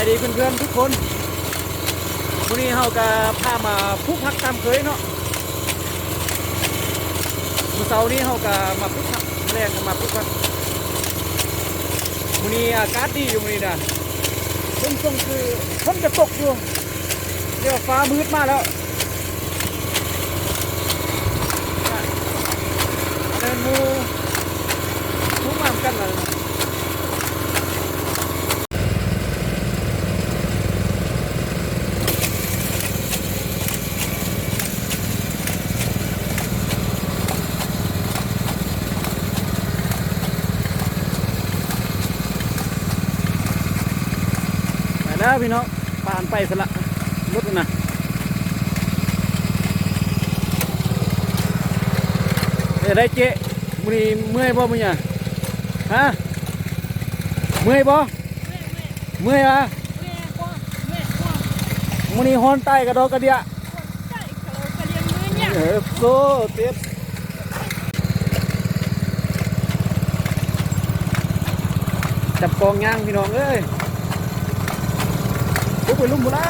ายดีเพื่อนๆทุกคนวันนี้เราก็พามาพุกพักตามเคยเนาะมื้อเช้านี้เราก็มาพุกพักแรงก็มาพุกพักวันนี้อากาศดีอยู่วันนี้นะส่งคือฝนจะตกอยู่เดี๋ยวฟ้ามืดมาแล้วเดินมูพุกมากันเลยแล้วพี่น้องผ่านไปสละรถนะได้เจ๊มือเมื่อยบ่มึงเนี่ยฮะเมื่อยบ่เมื่อยอ่ะมือนี้ฮอนใต้กระโดดกระเดียโซ่เต็บจับกองย่างพี่น้องเอ้ยไปลุ่มบุระ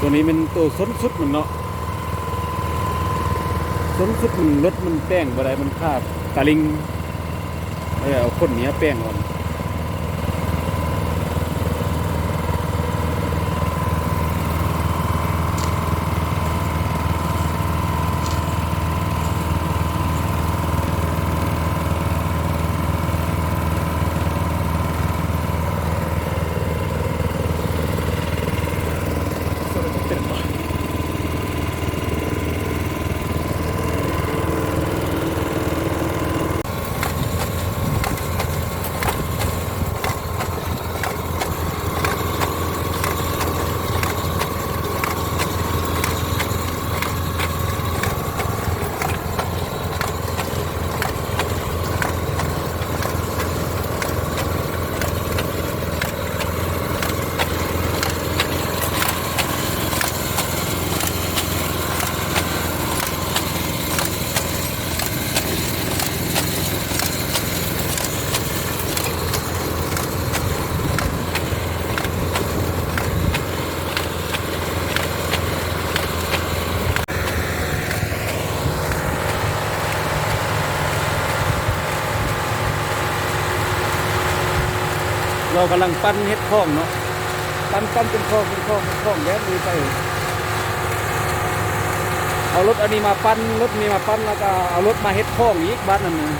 ตัวนี้เป็นตัวส้นสุดมันเนาะส้นสุดมันรถมันแป้งอะไรมันคาดตาลิงเอาคนนี้แป้งก่อนเรากำลังปั้นเฮ็ดคล้องเนาะปั้นเป็นคล้องแล้วมือไปเอารถอันนี้มาปั้นรถนี้มาปั้นแล้วก็เอารถมาเฮ็ดคล้องอีกบ้านนั่นนะ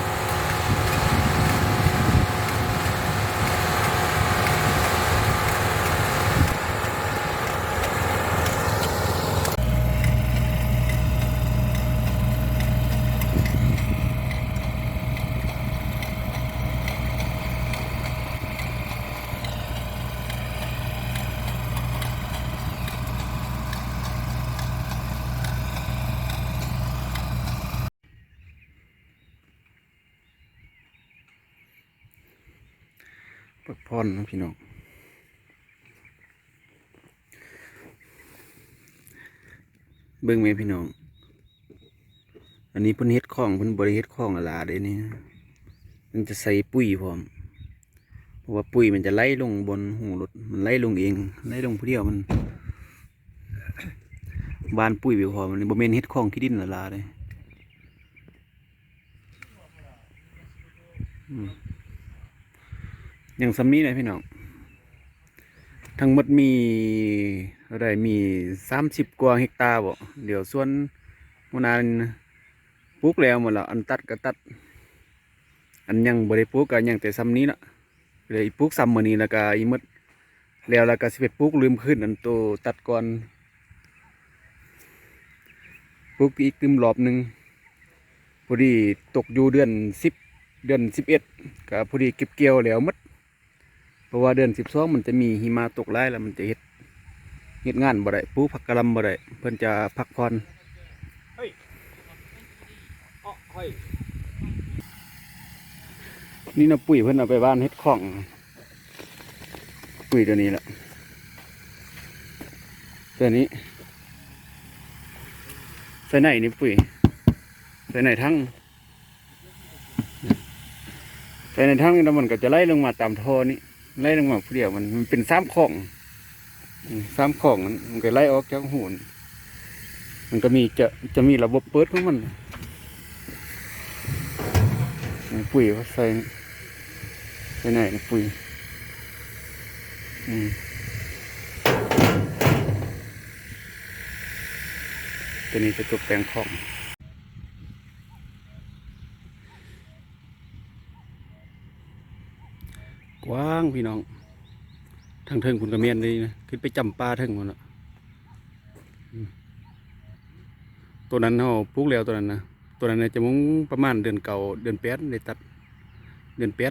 พักผ่อนนะพี่น้องเบิ่งไหมพี่น้องอันนี้เพิ่นเฮ็ดคล้องเพิ่นบ่ได้เฮ็ดคล้องอะลาเด้นี่มันจะใส่ปุ๋ยพร้อมเพราะว่าปุ๋ยมันจะไหลลงบนหูรถมันไหลลงเองไหลลงผู้เดียวมันบานปุ๋ยไปพร้อมมันบ่แม่นเฮ็ดคล้องขี้ดินอะลาเด้อย่างซ้ำนี้เลยพี่น้องทั้งหมดมีอะไรมี30 กว่าเฮกตาร์บ่เดี๋ยวส่วนมันนานปลูกแล้วหมดแล้วอันตัดก็ตัดอันยังบริปลูกก็ยังแต่ซ้ำนี้ละเลยปลูกซ้ำมื้อนี้แล้วก็อีหมด แล้วก็สิเป็ดปลูกลืมขึ้นอันโตตัดก่อนปลูกอีกลืมรอบหนึ่งพอดีตกอยู่เดือน 11ก็พอดีเก็บเกี่ยวแล้วหมดเพราะว่าเดือน 12มันจะมีหิมะตกหลายแล้วมันจะเฮ็ดงานบ่ได้ปลูกผักกะหล่ำบ่ได้เพิ่นจะพักผ่อนนี่นะปุ๋ยเพิ่นเอาไปบ้านเฮ็ดของปุ๋ยตัวนี้แหละตัวนี้ใส่ไหนนี่ปุ๋ยใส่ไหนทั้งใส่ในทั้งแล้วมันก็จะไล่ลงมาตามท่อนี้ไล่ลงมาผู้เดียวมันเป็น3 ของ3 ของมันก็ไล่ออกจากหูนมันก็จะมีระบบเปิดของมันปุ๋ยเขาใส่ไหนนะปุ๋ยตัวนี้จะตกแต่งของกว้างพี่น้องทางเทิงคุณกระเมียนเลยนะขึ้นไปจำปลาเทิงหมดแล้วตัวนั้นเขาปลูกแล้วตัวนั้นนะตัวนั้นจะมุ้งประมาณเดือนเก่าเดือน8ได้ตัดเดือน8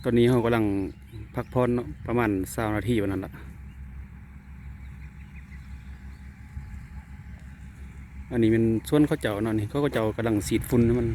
ตอนนี้เขากำลังพักผ่อนเนาะประมาณ20 นาทีวันนั้นละอันนี้เป็นส่วนเขาเจ้าเนาะนี่เขาก็เจ้ากำลังสีดฝุ่นให้มัน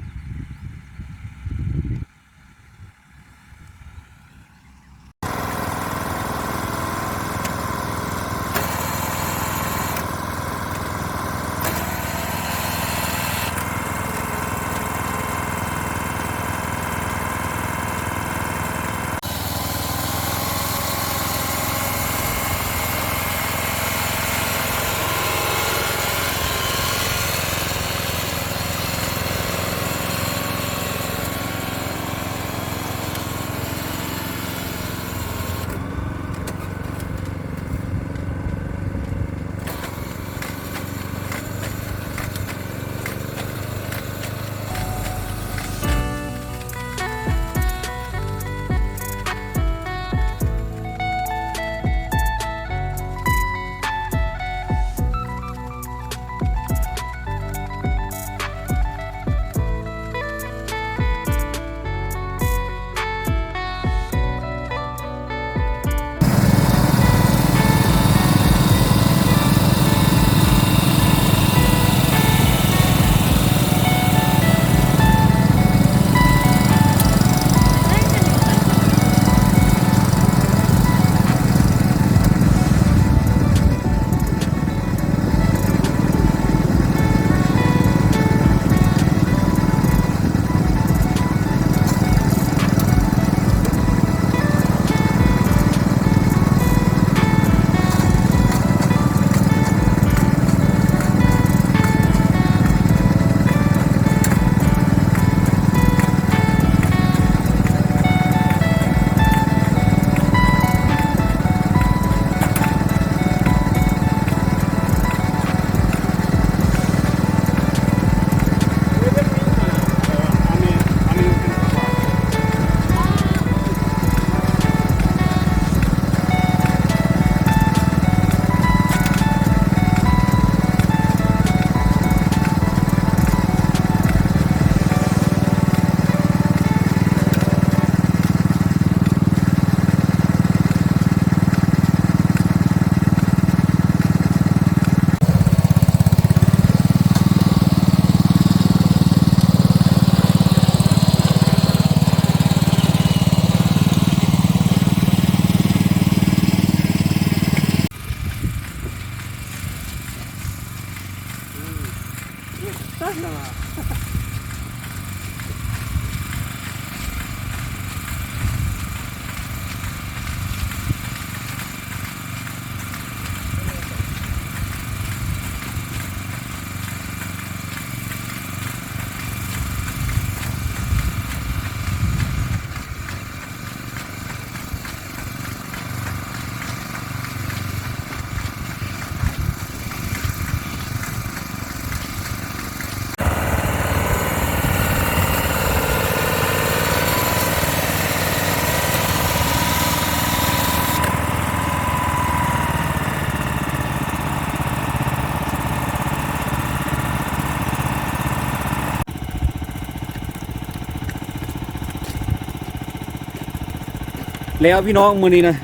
แล้วพี่น้องมื้อนี้นะ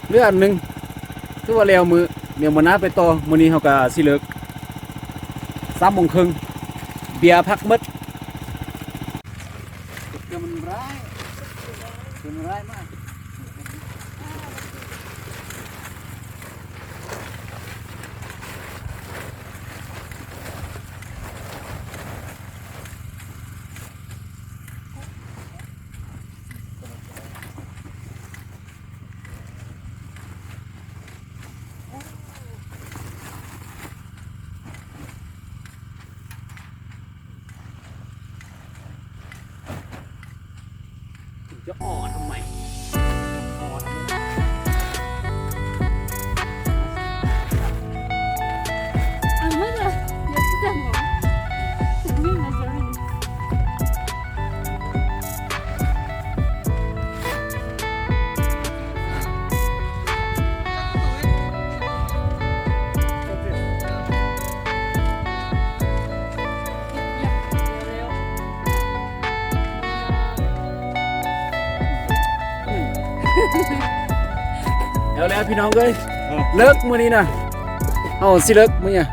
เรื่องอันหนึงคือว่าแล้วมื้อเดี๋ยวมื้อหน้าไปต่อมื้อนี้เฮาก็สิเลิก3:30เบียร์พักหมดเดี๋ยวมันร้ายมาก จะอ่อทำไมอ่อทำไมAnladım. Yapacağım onu. Bilmem öyle. แล้วพี่น้องเอ้ยเลิกมื้อนี้นะเอาสิเลิกมื้อเนี่ย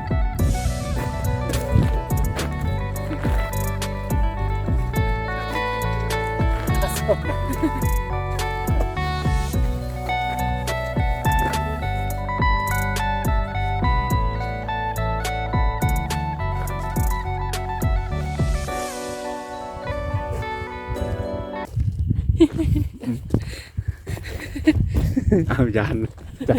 เอายันจ้า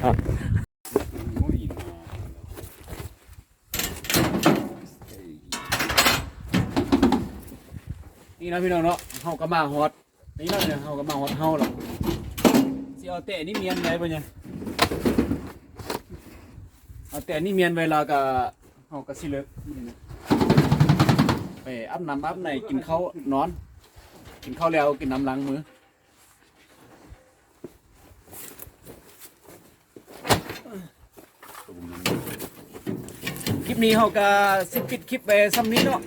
นี่นะพี่น้องเนาะเฮาก็มาฮอดนี่แล้วเนี่ยเฮาก็มาฮอดเฮาหรอกสิเอาแต่นี่เมียนไว้บ่เนี่ยเอาแต่นี่เมียนไว้แล้วก็เฮาก็สิเลิกนี่นะไปอาบน้ำอาบในกินข้าวนอน กินข้าวแล้วกินน้ำล้างมือคลิปนี้เฮาก็สิปิดคลิปไปซ้ำนี้เนาะ